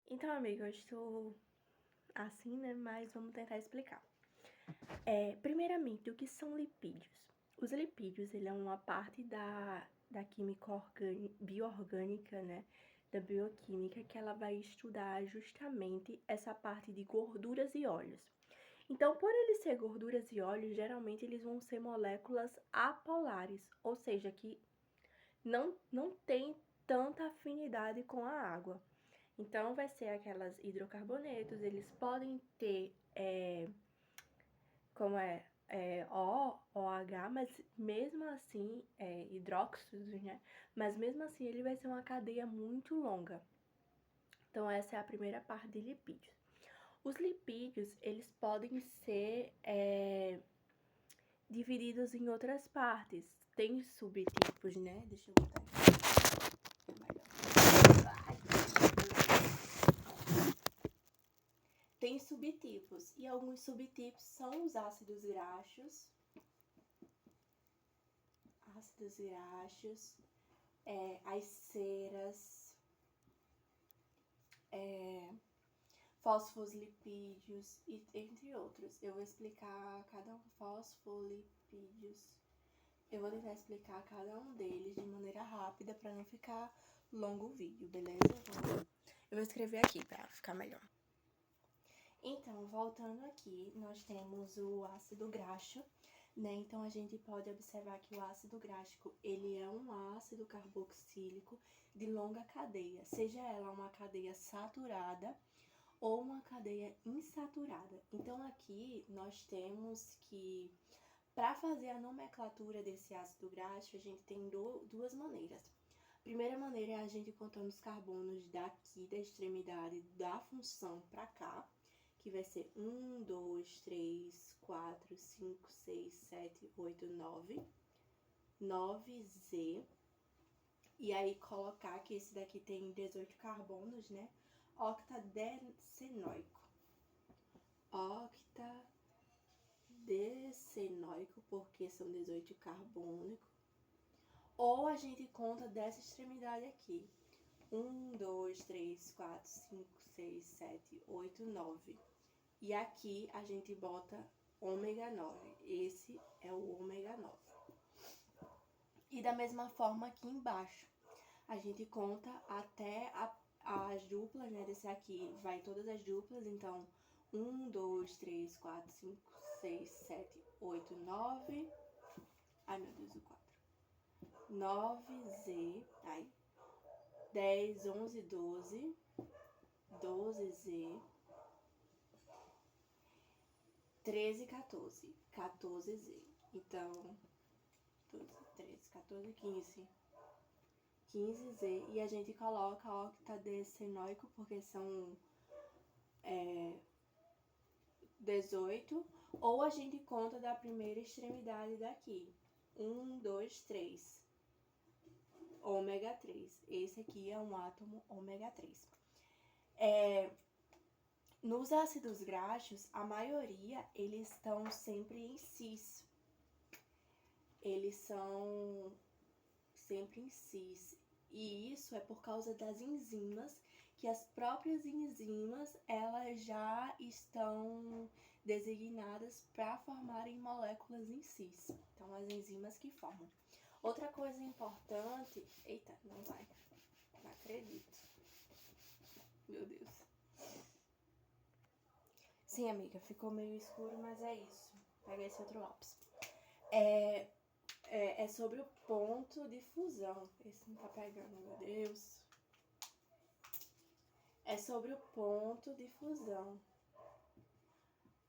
Então, amiga, eu estou assim, né? Mas vamos tentar explicar. Primeiramente, o que são lipídios? Os lipídios, ele é uma parte da química bioorgânica, né? Da bioquímica, que ela vai estudar justamente essa parte de gorduras e óleos. Então, por eles ser gorduras e óleos, geralmente eles vão ser moléculas apolares, ou seja, que não tem tanta afinidade com a água. Então, vai ser aquelas hidrocarbonetos, eles podem ter, OH, mas mesmo assim, hidróxidos, né? Mas mesmo assim, ele vai ser uma cadeia muito longa. Então, essa é a primeira parte de lipídios. Os lipídios, eles podem ser divididos em outras partes. Tem subtipos, né? Deixa eu botar aqui. Tem subtipos, e alguns subtipos são os ácidos graxos, as ceras, fosfolipídios, e entre outros. Eu vou explicar cada um, fosfolipídios. Eu vou tentar explicar cada um deles de maneira rápida para não ficar longo o vídeo, beleza? Eu vou escrever aqui para ficar melhor. Então, voltando aqui, nós temos o ácido graxo, né? Então, a gente pode observar que o ácido gráfico, ele é um ácido carboxílico de longa cadeia, seja ela uma cadeia saturada ou uma cadeia insaturada. Então, aqui nós temos que, para fazer a nomenclatura desse ácido gráfico, a gente tem duas maneiras. A primeira maneira é a gente contando os carbonos daqui da extremidade da função para cá, que vai ser 1, 2, 3, 4, 5, 6, 7, 8, 9, 9Z. E aí colocar que esse daqui tem 18 carbonos, né? Octadecenoico. Octadecenoico, porque são 18 carbônicos. Ou a gente conta dessa extremidade aqui. 1, 2, 3, 4, 5, 6, 7, 8, 9. E aqui a gente bota ômega 9. Esse é o ômega 9. E da mesma forma aqui embaixo, a gente conta até as duplas, né? Desse aqui vai todas as duplas. Então, 1, 2, 3, 4, 5, 6, 7, 8, 9. Ai, meu Deus, o 4. 9Z, aí. 10, 11, 12. 12Z. 13, 14. 14Z. Então, 12, 13, 14, 15. 15Z. E a gente coloca octadecenoico porque são 18. Ou a gente conta da primeira extremidade daqui. 1, 2, 3. Ômega 3. Esse aqui é um átomo ômega 3. Nos ácidos graxos, a maioria, eles estão sempre em cis. Eles são sempre em cis. E isso é por causa das enzimas, que as próprias enzimas, elas já estão designadas para formarem moléculas em cis. Então, as enzimas que formam. Outra coisa importante... Eita, não vai. Não acredito. Meu Deus. Sim, amiga, ficou meio escuro, mas é isso. Pega esse outro lápis. É sobre o ponto de fusão. Esse não tá pegando, meu Deus. É sobre o ponto de fusão.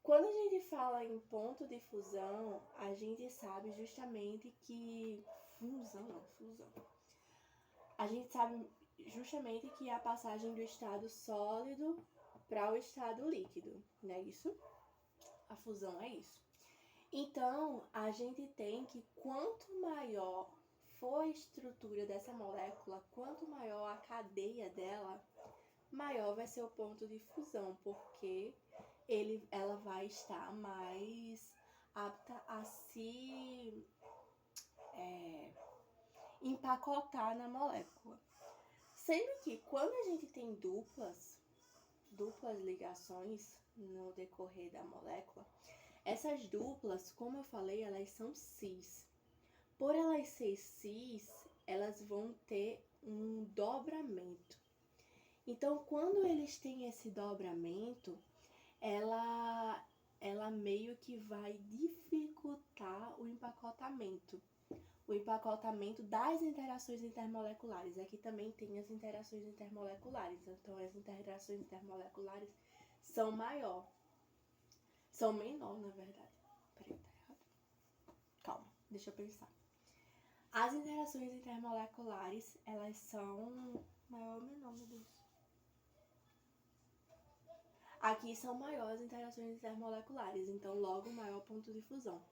Quando a gente fala em ponto de fusão, a gente sabe justamente que... Fusão. A gente sabe justamente que é a passagem do estado sólido para o estado líquido, não é isso? A fusão é isso. Então, a gente tem que quanto maior for a estrutura dessa molécula, quanto maior a cadeia dela, maior vai ser o ponto de fusão, porque ela vai estar mais apta a se empacotar na molécula. Sendo que quando a gente tem duplas, duplas ligações no decorrer da molécula, essas duplas, como eu falei, elas são cis. Por elas ser cis, elas vão ter um dobramento. Então, quando eles têm esse dobramento, ela meio que vai dificultar o empacotamento das interações intermoleculares. Aqui também tem as interações intermoleculares, então as interações intermoleculares são menor, na verdade. Peraí, tá errado. Calma, deixa eu pensar. As interações intermoleculares, elas são maior ou menor, meu Deus. Aqui são maiores interações intermoleculares, então logo maior ponto de fusão.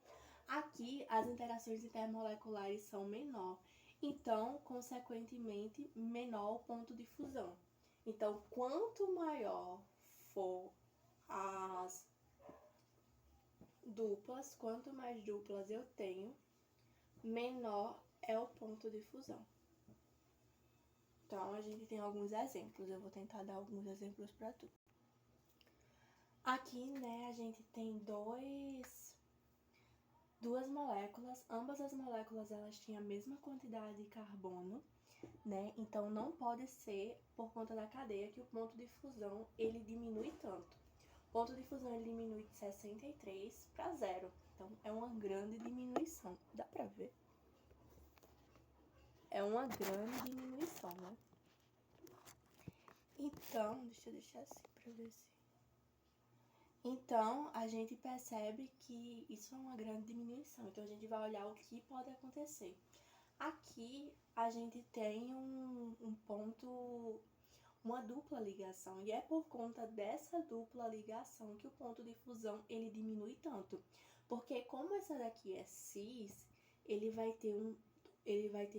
Aqui as interações intermoleculares são menor, então consequentemente menor o ponto de fusão. Então quanto maior for as duplas, quanto mais duplas eu tenho, menor é o ponto de fusão. Então a gente tem alguns exemplos, eu vou tentar dar alguns exemplos para tu. Aqui, né, a gente tem duas moléculas, ambas as moléculas elas têm a mesma quantidade de carbono, né? Então não pode ser por conta da cadeia que o ponto de fusão ele diminui tanto. O ponto de fusão ele diminui de 63 para 0. Então é uma grande diminuição. Dá pra ver? É uma grande diminuição, né? Então, deixa eu deixar assim pra ver se... Então, a gente percebe que isso é uma grande diminuição. Então, a gente vai olhar o que pode acontecer. Aqui, a gente tem um ponto, uma dupla ligação. E é por conta dessa dupla ligação que o ponto de fusão, ele diminui tanto. Porque como essa daqui é cis, ele vai ter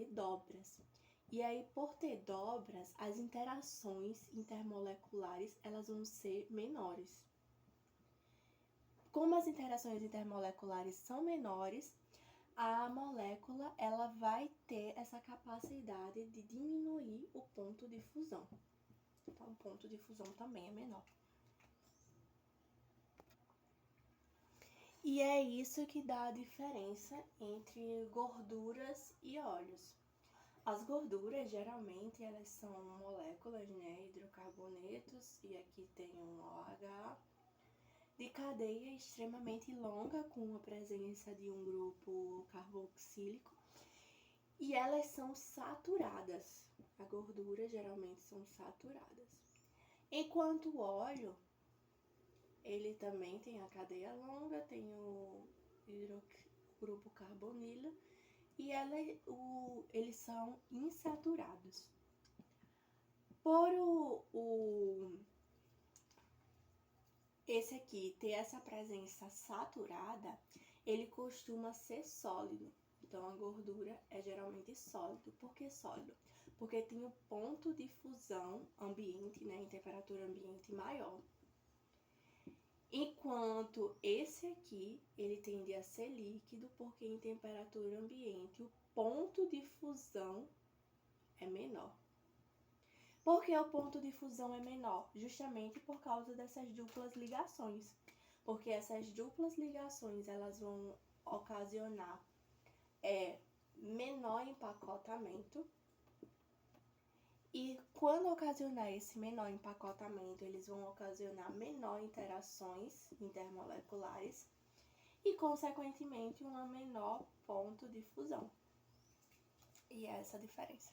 dobras. E aí, por ter dobras, as interações intermoleculares, elas vão ser menores. Como as interações intermoleculares são menores, a molécula ela vai ter essa capacidade de diminuir o ponto de fusão. Então, o ponto de fusão também é menor. E é isso que dá a diferença entre gorduras e óleos. As gorduras, geralmente, elas são moléculas, né, hidrocarbonetos, e aqui tem um OH, de cadeia extremamente longa, com a presença de um grupo carboxílico, e elas são saturadas. A gordura geralmente são saturadas. Enquanto o óleo, ele também tem a cadeia longa, tem o grupo carbonilo, e eles são insaturados. Por esse aqui ter essa presença saturada, ele costuma ser sólido. Então, a gordura é geralmente sólido. Por que sólido? Porque tem o ponto de fusão ambiente, né, em temperatura ambiente maior. Enquanto esse aqui, ele tende a ser líquido, porque em temperatura ambiente o ponto de fusão é menor. Por que o ponto de fusão é menor? Justamente por causa dessas duplas ligações. Porque essas duplas ligações, elas vão ocasionar menor empacotamento. E quando ocasionar esse menor empacotamento, eles vão ocasionar menor interações intermoleculares e, consequentemente, um menor ponto de fusão. E é essa a diferença.